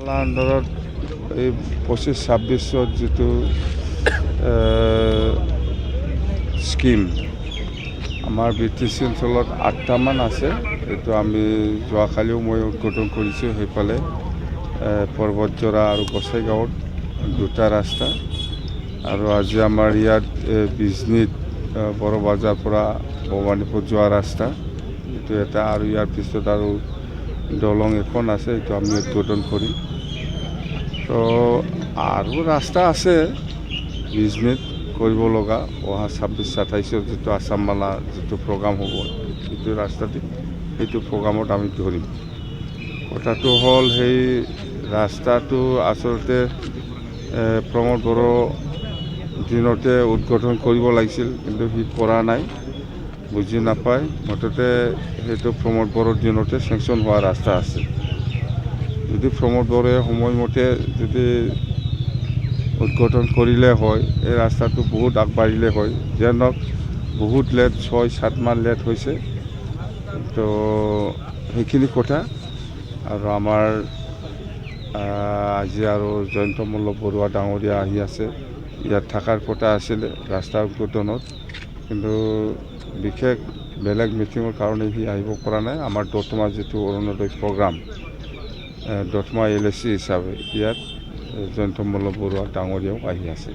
আন্দোলনত এই 25-26 যিটো স্কিম আমাৰ BTC অঞ্চলত 8টামান আছে। এইটো আমি যোৱাকালিও মই উদ্বোধন কৰিছোঁ। সেইফালে পৰ্বতজৰা আৰু গোসাইগাঁৱত 2টা ৰাস্তা, আৰু আজি আমাৰ ইয়াত বিজনীত বড় বজাৰ পৰা ভৱানীপুৰ যোৱা ৰাস্তা এইটো এটা, আৰু ইয়াৰ পিছত আৰু দলং এখন আছে, এইটো আমি উদ্বোধন কৰিম। তো আৰু ৰাস্তা আছে বিজনেছ কৰিব লগা, অহা 26-27 যিটো আছাম মালা যিটো প্ৰগ্ৰাম হ'ব সেইটো ৰাস্তাতে, সেইটো প্ৰগ্ৰামত আমি ধৰিম। কথাটো হ'ল সেই ৰাস্তাটো আচলতে প্ৰমোদ বড়ো দিনতে উদ্বোধন কৰিব লাগিছিল, কিন্তু সি কৰা নাই, বুজি নাপায়। মুঠতে সেইটো প্ৰমোদ বড়োৰ দিনতে চেংচন হোৱা ৰাস্তা আছে। যদি প্ৰমোদ বড়োৱে সময়মতে যদি উদ্বোধন কৰিলে হয়, এই ৰাস্তাটো বহুত আগবাঢ়িলে হয়। যেনক বহুত লেট, 6-7 মাহ লেট হৈছে। তো সেইখিনি কথা। আৰু আমাৰ আজি আৰু জয়ন্ত মল্ল বৰুৱা ডাঙৰীয়া আহি আছে, ইয়াত থকাৰ কথা আছিলে ৰাস্তাৰ উদ্বোধনত, কিন্তু বিশেষ বেলেগ মিটিঙৰ কাৰণে সি আহিব পৰা নাই। আমাৰ দতমা যিটো অৰুণোদয় প্ৰগ্ৰাম, দতমা LAC হিচাপে ইয়াত জয়ন্ত মল্ল বৰুৱা ডাঙৰীয়াও আহি আছে।